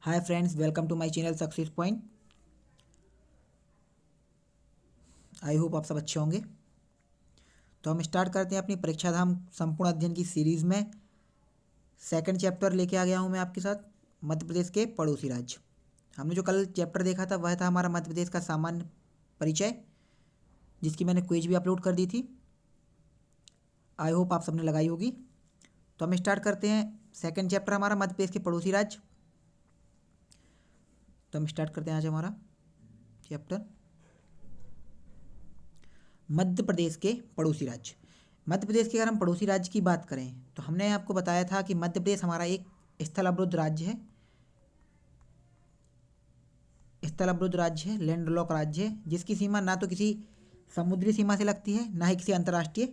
Hi friends, welcome to my channel success point. I hope आप सब अच्छे होंगे। तो हम स्टार्ट करते हैं अपनी परीक्षा धाम संपूर्ण अध्ययन की सीरीज़ में। सेकंड चैप्टर लेके आ गया हूँ मैं आपके साथ, मध्य प्रदेश के पड़ोसी राज्य। हमने जो कल चैप्टर देखा था वह था हमारा मध्य प्रदेश का सामान्य परिचय, जिसकी मैंने क्विज भी अपलोड कर दी थी। आई होप आप सबने लगाई होगी। तो हम स्टार्ट करते हैं सेकंड चैप्टर हमारा मध्य प्रदेश के पड़ोसी राज्य। तो हम स्टार्ट करते हैं आज हमारा चैप्टर मध्य प्रदेश के पड़ोसी राज्य। मध्य प्रदेश के अगर हम पड़ोसी राज्य की बात करें तो हमने आपको बताया था कि मध्य प्रदेश हमारा एक स्थल अवरुद्ध राज्य है, लैंडलॉक राज्य है, जिसकी सीमा ना तो किसी समुद्री सीमा से लगती है, ना ही किसी अंतर्राष्ट्रीय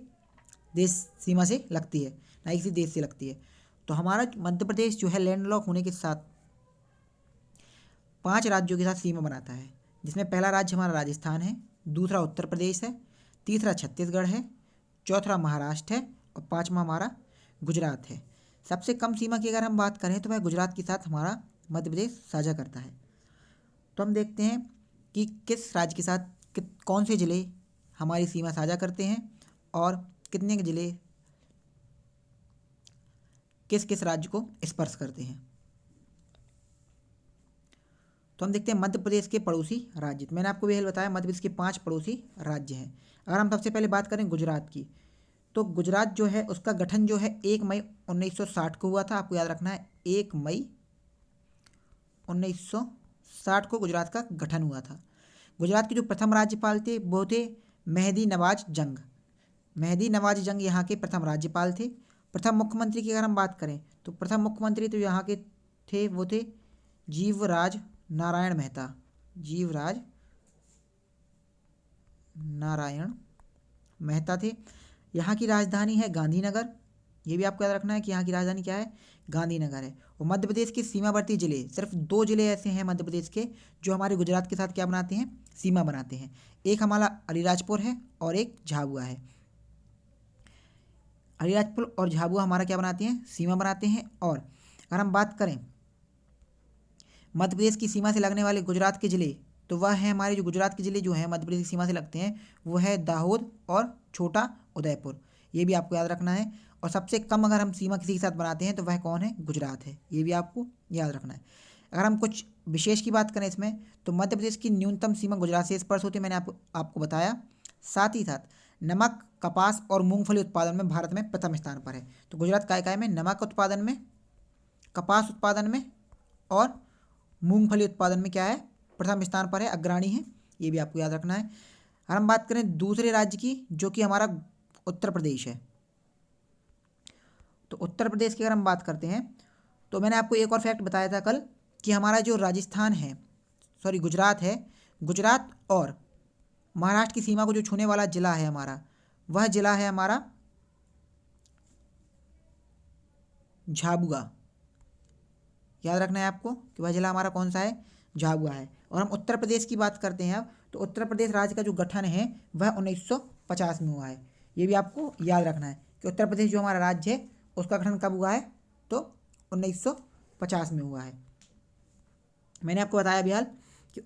देश सीमा से लगती है, ना ही किसी देश से लगती है। तो हमारा मध्य प्रदेश जो है लैंडलॉक होने के साथ 5 राज्यों के साथ सीमा बनाता है, जिसमें पहला राज्य हमारा राजस्थान है, दूसरा उत्तर प्रदेश है, तीसरा छत्तीसगढ़ है, चौथा महाराष्ट्र है और पांचवा हमारा गुजरात है। सबसे कम सीमा की अगर हम बात करें तो वह गुजरात के साथ हमारा मध्य प्रदेश साझा करता है। तो हम देखते हैं कि किस राज्य के साथ कौन से ज़िले हमारी सीमा साझा करते हैं और कितने ज़िले किस किस राज्य को स्पर्श करते हैं। तो हम देखते हैं मध्य प्रदेश के पड़ोसी राज्य। मैंने आपको भी बताया मध्य प्रदेश के 5 पड़ोसी राज्य हैं। अगर हम सबसे पहले बात करें गुजरात की, तो गुजरात जो है उसका गठन जो है 1 मई 1960 को हुआ था। आपको याद रखना है 1 मई 1960 को गुजरात का गठन हुआ था। गुजरात के जो प्रथम राज्यपाल थे वो थे मेहदी नवाज जंग। मेहदी नवाज जंग यहाँ के प्रथम राज्यपाल थे। प्रथम मुख्यमंत्री की अगर हम बात करें तो प्रथम मुख्यमंत्री तो यहाँ के थे वो थे जीवराज नारायण मेहता। जीवराज नारायण मेहता थे। यहाँ की राजधानी है गांधीनगर। ये भी आपको याद रखना है कि यहाँ की राजधानी क्या है, गांधीनगर है। और मध्य प्रदेश के सीमावर्ती जिले, सिर्फ 2 जिले ऐसे हैं मध्य प्रदेश के जो हमारे गुजरात के साथ क्या बनाते हैं, सीमा बनाते हैं। एक हमारा अलीराजपुर है और एक झाबुआ है। अलीराजपुर और झाबुआ हमारा क्या बनाते हैं, सीमा बनाते हैं। और अगर हम बात करें मध्य प्रदेश की सीमा से लगने वाले गुजरात के ज़िले, तो वह है हमारे जो गुजरात के ज़िले जो हैं मध्य प्रदेश की सीमा से लगते हैं वो है दाहोद और छोटा उदयपुर। ये भी आपको याद रखना है। और सबसे कम अगर हम सीमा किसी के साथ बनाते हैं तो वह कौन है, गुजरात है। ये भी आपको याद रखना है। अगर हम कुछ विशेष की बात करें इसमें, तो मध्य प्रदेश की न्यूनतम सीमा गुजरात से स्पर्श होती है, मैंने आपको बताया। साथ ही साथ नमक, कपास और मूंगफली उत्पादन में भारत में प्रथम स्थान पर है। तो गुजरात काय में नमक उत्पादन में, कपास उत्पादन में और मूंगफली उत्पादन में क्या है, प्रथम स्थान पर है, अग्रणी है। ये भी आपको याद रखना है। अगर हम बात करें दूसरे राज्य की जो कि हमारा उत्तर प्रदेश है, तो उत्तर प्रदेश की अगर हम बात करते हैं तो मैंने आपको एक और फैक्ट बताया था कल कि हमारा जो गुजरात है, गुजरात और महाराष्ट्र की सीमा को जो छूने वाला जिला है हमारा, वह जिला है हमारा झाबुआ। याद रखना है आपको कि वह जिला हमारा कौन सा है, झाबुआ है। और हम उत्तर प्रदेश की बात करते हैं अब, तो उत्तर प्रदेश राज्य का जो गठन है वह 1950 में हुआ है। ये भी आपको याद रखना है कि उत्तर प्रदेश जो हमारा राज्य है उसका गठन कब हुआ है, तो 1950 में हुआ है। मैंने आपको बताया अभी हाल कि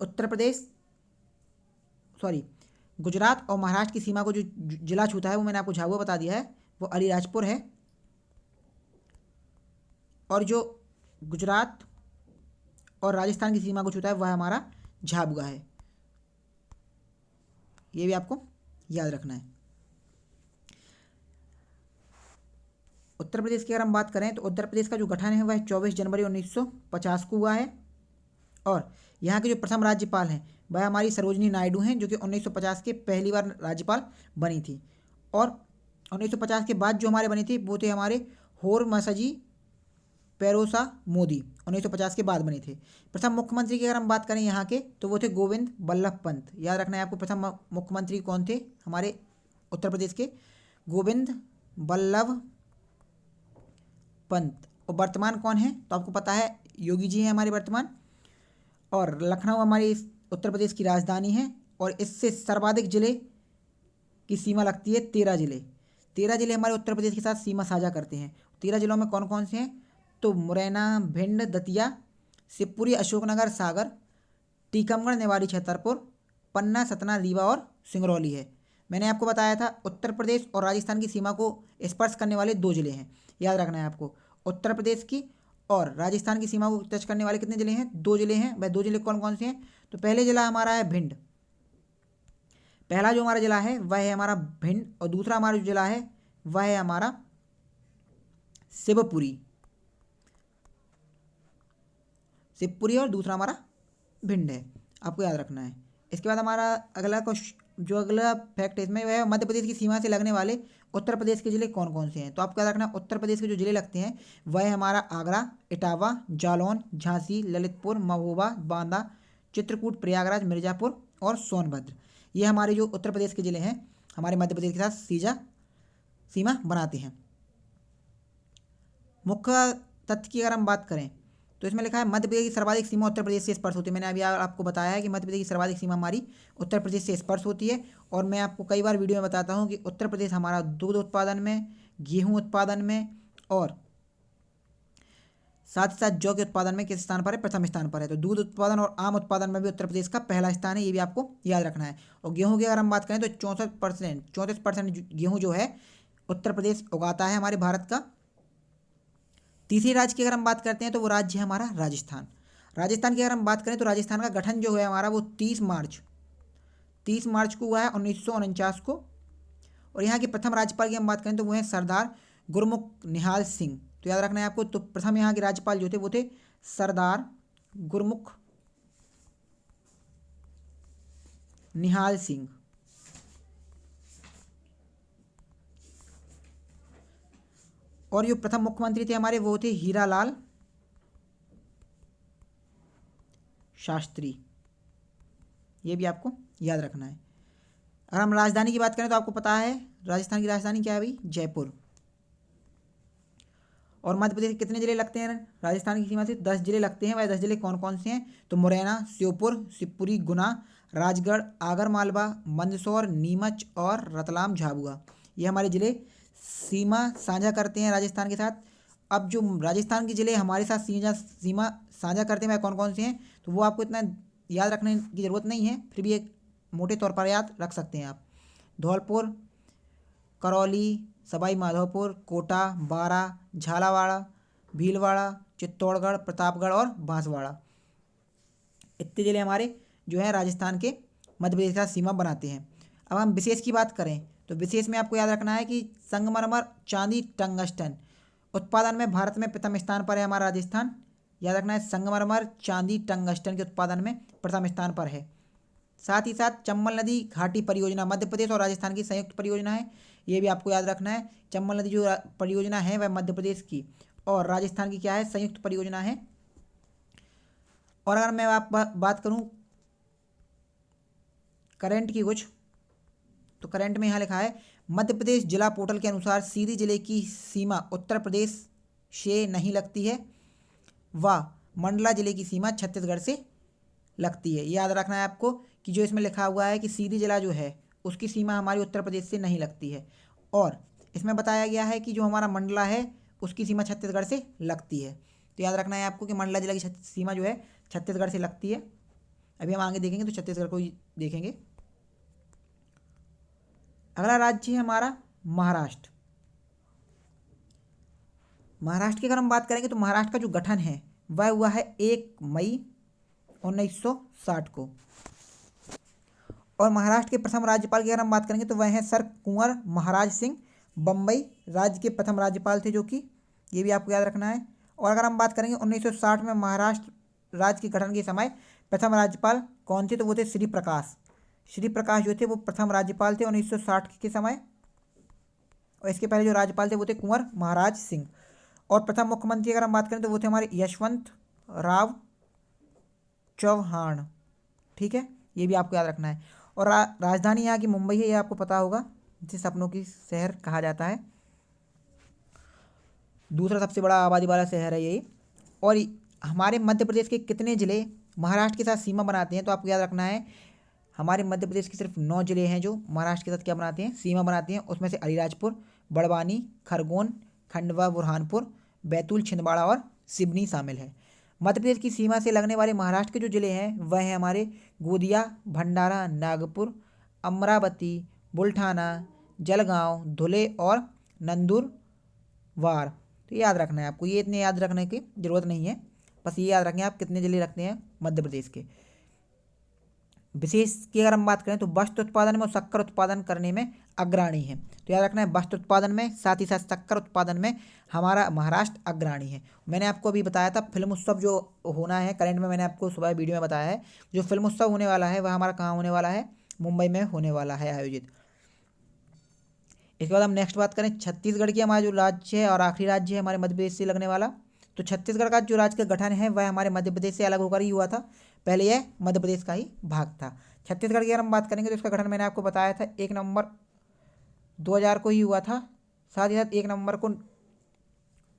गुजरात और महाराष्ट्र की सीमा को जो जिला छूता है वो मैंने आपको झाबुआ बता दिया है, वो अलीराजपुर है। और जो गुजरात और राजस्थान की सीमा को छूता है वह हमारा झाबुआ है। ये भी आपको याद रखना है। उत्तर प्रदेश की अगर हम बात करें तो उत्तर प्रदेश का जो गठन है वह 24 जनवरी 1950 को हुआ है। और यहाँ के जो प्रथम राज्यपाल हैं वह हमारी सरोजनी नायडू हैं, जो कि 1950 के पहली बार राज्यपाल बनी थी। और 1950 के बाद जो हमारे बनी थी वो थे हमारे होरमसजी पेरोसा मोदी। 1950 के बाद बने थे। प्रथम मुख्यमंत्री की अगर हम बात करें यहाँ के तो वो थे गोविंद बल्लभ पंत। याद रखना है आपको प्रथम मुख्यमंत्री कौन थे हमारे उत्तर प्रदेश के, गोविंद बल्लभ पंत। और वर्तमान कौन है तो आपको पता है, योगी जी हैं हमारे वर्तमान। और लखनऊ हमारी उत्तर प्रदेश की राजधानी है। और इससे सर्वाधिक जिले की सीमा लगती है 13 जिले। 13 जिले हमारे उत्तर प्रदेश के साथ सीमा साझा करते हैं। 13 जिलों में कौन कौन से हैं, तो मुरैना, भिंड, दतिया, शिवपुरी, अशोकनगर, सागर, टीकमगढ़, निवाड़ी, छतरपुर, पन्ना, सतना, रीवा और सिंगरौली है। मैंने आपको बताया था उत्तर प्रदेश और राजस्थान की सीमा को स्पर्श करने वाले 2 जिले हैं, याद रखना है आपको। उत्तर प्रदेश की और राजस्थान की सीमा को टच करने वाले कितने जिले हैं? 2 जिले हैं। वह 2 जिले कौन कौन से हैं? तो पहले जिला हमारा है भिंड, पहला जो हमारा जिला है वह है हमारा भिंड, और दूसरा हमारा जो जिला है वह है हमारा शिवपुरी, शिवपुरी और दूसरा हमारा भिंड है, आपको याद रखना है। इसके बाद हमारा अगला जो अगला फैक्ट है इसमें वह है मध्य प्रदेश की सीमा से लगने वाले उत्तर प्रदेश के जिले कौन कौन से हैं। तो आपको याद रखना है उत्तर प्रदेश के जो जिले लगते हैं वह है हमारा आगरा, इटावा, जालौन, झांसी, ललितपुर, महोबा, बांदा, चित्रकूट, प्रयागराज, मिर्ज़ापुर और सोनभद्र। ये हमारे जो उत्तर प्रदेश के जिले हैं हमारे मध्य प्रदेश के साथ सीमा बनाते हैं। मुख्य तथ्य की अगर हम बात करें तो इसमें लिखा है मध्य प्रदेश की सर्वाधिक सीमा उत्तर प्रदेश से स्पर्श होती है। मैंने अभी आपको बताया है कि मध्य प्रदेश की सर्वाधिक सीमा हमारी उत्तर प्रदेश से स्पर्श होती है। और मैं आपको कई बार वीडियो में बताता हूँ कि उत्तर प्रदेश हमारा दूध उत्पादन में, गेहूँ उत्पादन में और साथ ही साथ जौ के उत्पादन में किस स्थान पर है? प्रथम स्थान पर है। तो दूध उत्पादन और आम उत्पादन में भी उत्तर प्रदेश का पहला स्थान है, ये भी आपको याद रखना है। और गेहूँ की अगर हम बात करें तो 34% गेहूँ जो है उत्तर प्रदेश उगाता है हमारे भारत का। तीसरे राज्य की अगर हम बात करते हैं तो वो राज्य है हमारा राजस्थान। राजस्थान की अगर हम बात करें तो राजस्थान का गठन जो है हमारा वो 30 मार्च को हुआ है 1949 को। और यहाँ के प्रथम राज्यपाल की हम बात करें तो वो है सरदार गुरमुख निहाल सिंह। तो याद रखना है आपको। तो प्रथम यहाँ के राज्यपाल जो थे वो थे सरदार गुरमुख निहाल सिंह। और जो प्रथम मुख्यमंत्री थे हमारे वो थे हीरालाल शास्त्री, ये भी आपको याद रखना है। अगर हम राजधानी की बात करें तो आपको पता है राजस्थान की राजधानी क्या है भाई? जयपुर। और मध्य प्रदेश के कितने जिले लगते हैं राजस्थान की सीमा से? 10 जिले लगते हैं। वह 10 जिले कौन कौन से हैं? तो मुरैना, श्योपुर, शिवपुरी, गुना, राजगढ़, आगरमालवा, मंदसौर, नीमच और रतलाम, झाबुआ, ये हमारे जिले सीमा साझा करते हैं राजस्थान के साथ। अब जो राजस्थान के जिले हमारे साथ सीमा साझा करते हैं वह कौन कौन से हैं? तो वो आपको इतना याद रखने की ज़रूरत नहीं है, फिर भी एक मोटे तौर पर याद रख सकते हैं आप। धौलपुर, करौली, सवाई माधोपुर, कोटा, बारा, झालावाड़, भीलवाड़ा, चित्तौड़गढ़, प्रतापगढ़ और बांसवाड़ा, इतने जिले हमारे जो है राजस्थान के मध्य प्रदेश के साथ सीमा बनाते हैं। अब हम विशेष की बात करें तो विशेष में आपको याद रखना है कि संगमरमर, चांदी, टंगस्टन उत्पादन में भारत में प्रथम स्थान पर है हमारा राजस्थान। याद रखना है संगमरमर, चांदी, टंगस्टन के उत्पादन में प्रथम स्थान पर है। साथ ही साथ चंबल नदी घाटी परियोजना मध्य प्रदेश और राजस्थान की संयुक्त परियोजना है, ये भी आपको याद रखना है। चंबल नदी जो परियोजना है वह मध्य प्रदेश की और राजस्थान की क्या है? संयुक्त परियोजना है। और अगर मैं बात करूं करंट की कुछ, तो करंट में यहाँ लिखा है मध्य प्रदेश जिला पोर्टल के अनुसार सीधी जिले की सीमा उत्तर प्रदेश से नहीं लगती है व मंडला जिले की सीमा छत्तीसगढ़ से लगती है। याद रखना है आपको कि जो इसमें लिखा हुआ है कि सीधी जिला जो है उसकी सीमा हमारी उत्तर प्रदेश से नहीं लगती है, और इसमें बताया गया है कि जो हमारा मंडला है उसकी सीमा छत्तीसगढ़ से लगती है। तो याद रखना है आपको कि मंडला जिला की सीमा जो है छत्तीसगढ़ से लगती है। अभी हम आगे देखेंगे तो छत्तीसगढ़ को ही देखेंगे। अगला राज्य है हमारा महाराष्ट्र। महाराष्ट्र की अगर हम बात करेंगे तो महाराष्ट्र का जो गठन है वह हुआ है 1 मई 1960 को। और महाराष्ट्र के प्रथम राज्यपाल की अगर हम बात करेंगे तो वह हैं सर कुंवर महाराज सिंह। बम्बई राज्य के प्रथम राज्यपाल थे जो कि, ये भी आपको याद रखना है। और अगर हम बात करेंगे 1960 में महाराष्ट्र राज्य के गठन के समय प्रथम राज्यपाल कौन थे? तो वो थे श्री प्रकाश जो थे वो प्रथम राज्यपाल थे 1960 के समय। और इसके पहले जो राज्यपाल थे वो थे कुंवर महाराज सिंह। और प्रथम मुख्यमंत्री अगर हम बात करें तो वो थे हमारे यशवंत राव चौहान। ठीक है, ये भी आपको याद रखना है। और राजधानी यहाँ की मुंबई है, ये आपको पता होगा, जिसे सपनों की शहर कहा जाता है। दूसरा सबसे बड़ा आबादी वाला शहर है यही। और हमारे मध्य प्रदेश के कितने ज़िले महाराष्ट्र के साथ सीमा बनाते हैं? तो आपको याद रखना है हमारे मध्य प्रदेश के सिर्फ 9 जिले हैं जो महाराष्ट्र के साथ क्या बनाते हैं? सीमा बनाते हैं। उसमें से अलीराजपुर, बड़वानी, खरगोन, खंडवा, बुरहानपुर, बैतूल, छिंदवाड़ा और सिवनी शामिल है। मध्य प्रदेश की सीमा से लगने वाले महाराष्ट्र के जो जिले हैं वह हैं हमारे गोंदिया, भंडारा, नागपुर, अमरावती, बुल्ढाना, जलगांव, धुले और नंदुरबार। तो याद रखना है आपको, ये इतने याद रखने की जरूरत नहीं है, बस ये याद रखें आप कितने जिले रखते हैं मध्य प्रदेश के। विशेष की अगर हम बात करें तो वस्त्र उत्पादन में और शक्कर उत्पादन करने में अग्रणी है। तो याद रखना है वस्त्र उत्पादन में, साथ ही साथ शक्कर उत्पादन में हमारा महाराष्ट्र अग्रणी है। मैंने आपको अभी बताया था फिल्म उत्सव जो होना है करंट में, मैंने आपको सुबह वीडियो में बताया है, जो फिल्म उत्सव होने वाला है वह हमारा कहाँ होने वाला है, मुंबई में होने वाला है आयोजित। इसके बाद हम नेक्स्ट बात करें छत्तीसगढ़ की, हमारा जो राज्य है और आखिरी राज्य है हमारे मध्य प्रदेश से लगने वाला। तो छत्तीसगढ़ का जो राज्य का गठन है वह हमारे मध्य प्रदेश से अलग होकर ही हुआ था, पहले यह मध्य प्रदेश का ही भाग था। छत्तीसगढ़ की अगर हम बात करेंगे तो इसका गठन मैंने आपको बताया था 1 नवंबर 2000 को ही हुआ था। साथ ही साथ 1 नवंबर को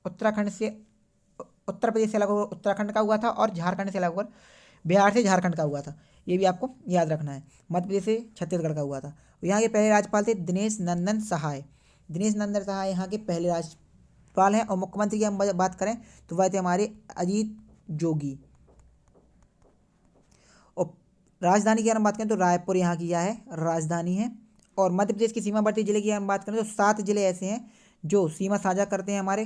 उत्तराखंड से, उत्तर प्रदेश से अलग होकर उत्तराखंड का हुआ था और झारखंड से अलग होकर बिहार से झारखंड का हुआ था। ये भी आपको याद रखना है, मध्य प्रदेश से छत्तीसगढ़ का हुआ था। यहाँ के पहले राज्यपाल थे दिनेश नंदन सहाय। दिनेश नंदन सहाय यहाँ के पहले राज्यपाल हैं। और मुख्यमंत्री की हम बात करें तो वह थे हमारे अजीत जोगी। और राजधानी की अगर हम बात करें तो रायपुर यहाँ की क्या है, राजधानी है। और मध्य प्रदेश की सीमावर्ती जिले की हम बात करें तो 7 जिले ऐसे हैं जो सीमा साझा करते हैं हमारे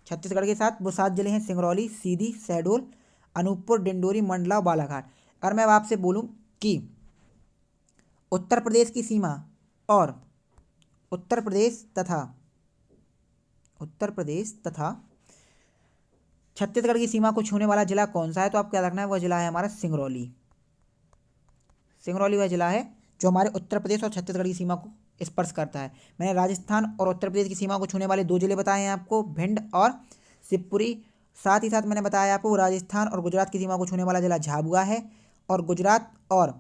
छत्तीसगढ़ के साथ। वो 7 जिले हैं सिंगरौली, सीधी, शहडोल, अनूपपुर, डिंडोरी, मंडला और बालाघाट। अगर मैं अब आपसे बोलूं कि उत्तर प्रदेश की सीमा और उत्तर प्रदेश तथा छत्तीसगढ़ की सीमा को छूने वाला जिला कौन सा है, तो आप क्या रखना है, वह जिला है हमारा सिंगरौली। सिंगरौली वह जिला है जो हमारे उत्तर प्रदेश और छत्तीसगढ़ की सीमा को स्पर्श करता है। मैंने राजस्थान और उत्तर प्रदेश की सीमा को छूने वाले 2 जिले बताए हैं आपको, भिंड और शिवपुरी। साथ ही साथ मैंने बताया आपको राजस्थान और गुजरात की सीमा को छूने वाला जिला झाबुआ है। और गुजरात और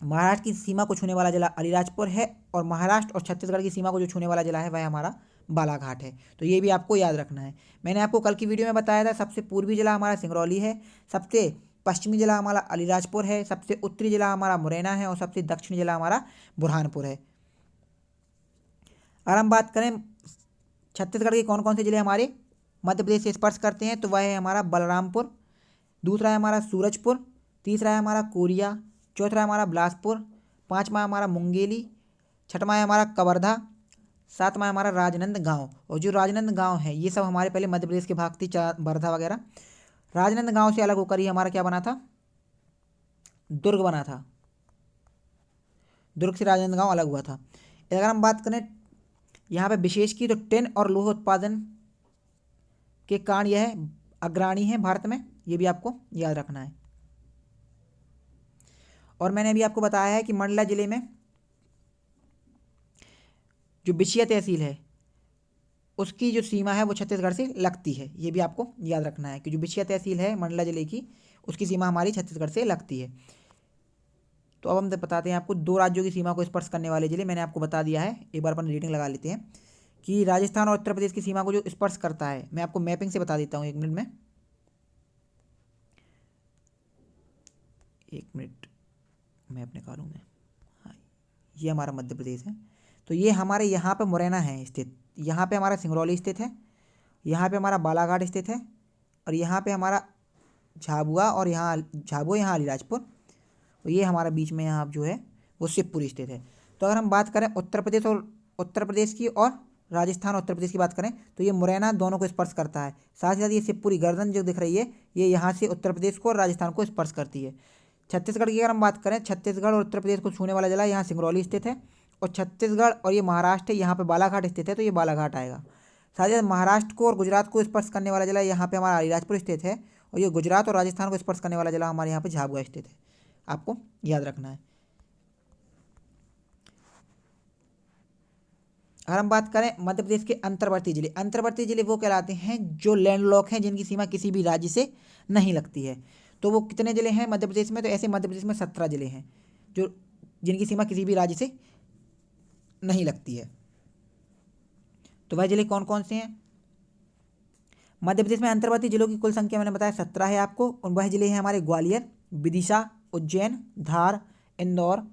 महाराष्ट्र की सीमा को छूने वाला जिला अलीराजपुर है। और महाराष्ट्र और छत्तीसगढ़ की सीमा को जो छूने वाला जिला है वह हमारा बालाघाट है। तो ये भी आपको याद रखना है। मैंने आपको कल की वीडियो में बताया था सबसे पूर्वी जिला हमारा सिंगरौली है, सबसे पश्चिमी जिला हमारा अलीराजपुर है, सबसे उत्तरी जिला हमारा मुरैना है और सबसे दक्षिणी जिला हमारा बुरहानपुर है। अगर हम बात करें छत्तीसगढ़ के कौन कौन से जिले हमारे मध्य प्रदेश से स्पर्श करते हैं, तो वह है हमारा बलरामपुर, दूसरा है हमारा सूरजपुर, तीसरा है हमारा कोरिया, चौथा है हमारा बिलासपुर, पाँचवा हमारा मुंगेली, छठवां है हमारा कवर्धा, सातवां है हमारा राजनांदगांव। और जो राजनांदगांव है ये सब हमारे पहले मध्य प्रदेश के भाग थी, वर्धा वगैरह। राजनांदगांव से अलग होकर ही हमारा क्या बना था, दुर्ग बना था। दुर्ग से राजनांदगांव अलग हुआ था। अगर हम बात करें यहाँ पे विशेष की, तो टिन और लोह उत्पादन के कारण यह अग्रणी है भारत में, ये भी आपको याद रखना है। और मैंने अभी आपको बताया है कि मंडला जिले में जो बिछिया तहसील है उसकी जो सीमा है वो छत्तीसगढ़ से लगती है, ये भी आपको याद रखना है कि जो बिछिया तहसील है मंडला जिले की उसकी सीमा हमारी छत्तीसगढ़ से लगती है। तो अब हम बताते हैं आपको 2 राज्यों की सीमा को स्पर्श करने वाले जिले। मैंने आपको बता दिया है, एक बार अपन रीडिंग लगा लेते हैं कि राजस्थान और उत्तर प्रदेश की सीमा को जो स्पर्श करता है, मैं आपको मैपिंग से बता देता हूँ 1 मिनट में। 1 मिनट मैप निकालूँ मैं। हाँ, ये हमारा मध्य प्रदेश है। तो ये हमारे यहाँ पे मुरैना है स्थित, यहाँ पे हमारा सिंगरौली स्थित है, यहाँ पे हमारा बालाघाट स्थित है, और यहाँ पे हमारा झाबुआ, और यहाँ झाबुआ, यहाँ अलीराजपुर, और ये हमारा बीच में यहाँ जो है वो शिवपुरी स्थित है। तो अगर हम बात करें उत्तर प्रदेश की और राजस्थान और उत्तर प्रदेश की बात करें तो ये मुरैना दोनों को स्पर्श करता है। साथ ही साथ ये शिवपुरी गर्दन जो दिख रही है ये यहाँ से उत्तर प्रदेश को और राजस्थान को स्पर्श करती है। छत्तीसगढ़ की अगर हम बात करें, छत्तीसगढ़ और उत्तर प्रदेश को छूने वाला जिला यहाँ सिंगरौली स्थित है। और छत्तीसगढ़ और ये महाराष्ट्र है, यहाँ पे बालाघाट स्थित है, तो ये बालाघाट आएगा। साथ ही साथ महाराष्ट्र को और गुजरात को स्पर्श करने वाला जिला यहाँ पे हमारा अलीराजपुर स्थित है। और ये गुजरात और राजस्थान को स्पर्श करने वाला जिला हमारे यहाँ पे झाबुआ स्थित है, आपको याद रखना है। अगर हम बात करें मध्य प्रदेश के अंतर्वर्ती जिले वो कहलाते हैं जो लैंडलॉक हैं, जिनकी सीमा किसी भी राज्य से नहीं लगती है। तो वो कितने जिले हैं मध्य प्रदेश में, तो ऐसे मध्य प्रदेश में 17 जिले हैं जो जिनकी सीमा किसी भी राज्य से नहीं लगती है। तो वह जिले कौन कौन से हैं मध्य प्रदेश में? अंतर्वर्ती जिलों की कुल संख्या मैंने बताया 17 है आपको। और वह जिले हैं हमारे ग्वालियर, विदिशा, उज्जैन, धार, इंदौर,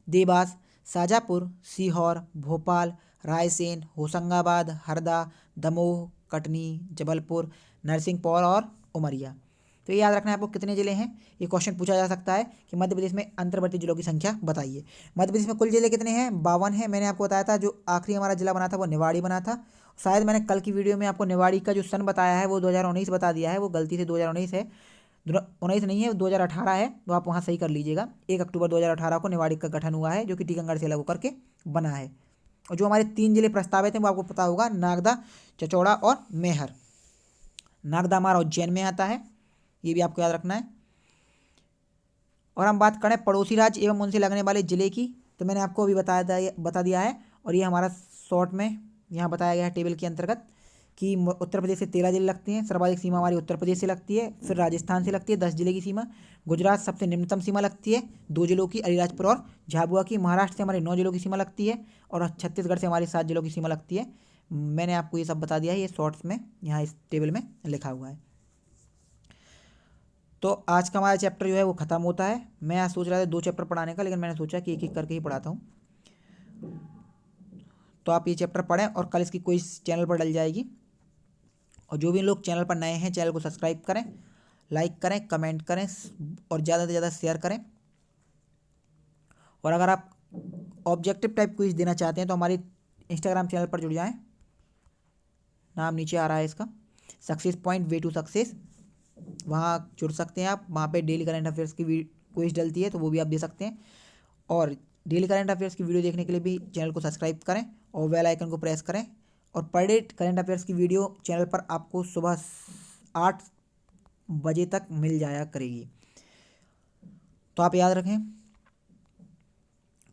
देवास, शाजापुर, सीहोर, भोपाल, रायसेन, होशंगाबाद, हरदा, दमोह, कटनी, जबलपुर, नरसिंहपुर और उमरिया। तो ये याद रखना है आपको कितने जिले हैं। ये क्वेश्चन पूछा जा सकता है कि मध्य प्रदेश में अंतर्वर्ती जिलों की संख्या बताइए। मध्य प्रदेश में कुल जिले कितने हैं? 52 हैं। मैंने आपको बताया था जो आखिरी हमारा जिला बना था वो निवाड़ी बना था। शायद मैंने कल की वीडियो में आपको निवाड़ी का जो सन बताया है वो 2019 बता दिया है, वो गलती से 2019 है, 19 नहीं है, 2018 है। तो आप वहाँ सही कर लीजिएगा। 1 अक्टूबर 2018 को निवाड़ी का गठन हुआ है, जो कि टीकमगढ़ से अलग होकर के बना है। और जो हमारे 3 जिले प्रस्तावित हैं वो आपको पता होगा, नागदा, चचौड़ा और मैहर। नागदा हमारा उज्जैन में आता है, ये भी आपको याद रखना है। और हम बात करें पड़ोसी राज्य एवं उनसे लगने वाले जिले की, तो मैंने आपको अभी बता दिया है। और ये हमारा शॉर्ट में यहाँ बताया गया है टेबल के अंतर्गत कि उत्तर प्रदेश से 13 जिले लगते हैं। सर्वाधिक सीमा हमारी उत्तर प्रदेश से लगती है, फिर राजस्थान से लगती है 10 जिले की सीमा। गुजरात सबसे निम्नतम सीमा लगती है 2 जिलों की, अलीराजपुर और झाबुआ की। महाराष्ट्र से हमारे 9 जिलों की सीमा लगती है और छत्तीसगढ़ से हमारी 7 जिलों की सीमा लगती है। मैंने आपको ये सब बता दिया है, ये शॉर्ट्स में यहाँ इस टेबल में लिखा हुआ है। तो आज का हमारा चैप्टर जो है वो ख़त्म होता है। मैं आज सोच रहा था 2 चैप्टर पढ़ाने का, लेकिन मैंने सोचा कि एक एक करके ही पढ़ाता हूँ। तो आप ये चैप्टर पढ़ें और कल इसकी क्विज चैनल पर डल जाएगी। और जो भी लोग चैनल पर नए हैं, चैनल को सब्सक्राइब करें, लाइक करें, कमेंट करें और ज़्यादा से ज़्यादा शेयर करें। और अगर आप ऑब्जेक्टिव टाइप क्विज देना चाहते हैं तो हमारी इंस्टाग्राम चैनल पर जुड़ जाएं। नाम नीचे आ रहा है इसका, success point way to success. वहाँ जुड़ सकते हैं आप। वहाँ पे डेली करंट अफेयर्स की क्विज डलती है, तो वो भी आप दे सकते हैं। और डेली करंट अफेयर्स की वीडियो देखने के लिए भी चैनल को सब्सक्राइब करें और बेल आइकन को प्रेस करें। और पर डे करंट अफेयर्स की वीडियो चैनल पर आपको सुबह 8 बजे तक मिल जाया करेगी। तो आप याद रखें,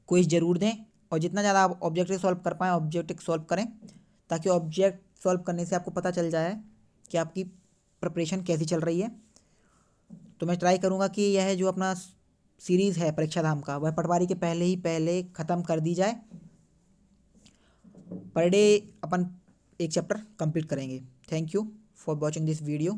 क्विज ज़रूर दें और जितना ज़्यादा आप ऑब्जेक्टिव सॉल्व कर पाएँ ऑब्जेक्टिव सॉल्व करें, ताकि ऑब्जेक्ट सॉल्व करने से आपको पता चल जाए कि आपकी प्रिपरेशन कैसी चल रही है। तो मैं ट्राई करूँगा कि यह जो अपना सीरीज़ है परीक्षा धाम का, वह पटवारी के पहले ख़त्म कर दी जाए। पर डे अपन एक चैप्टर कंप्लीट करेंगे। Thank you for watching this video.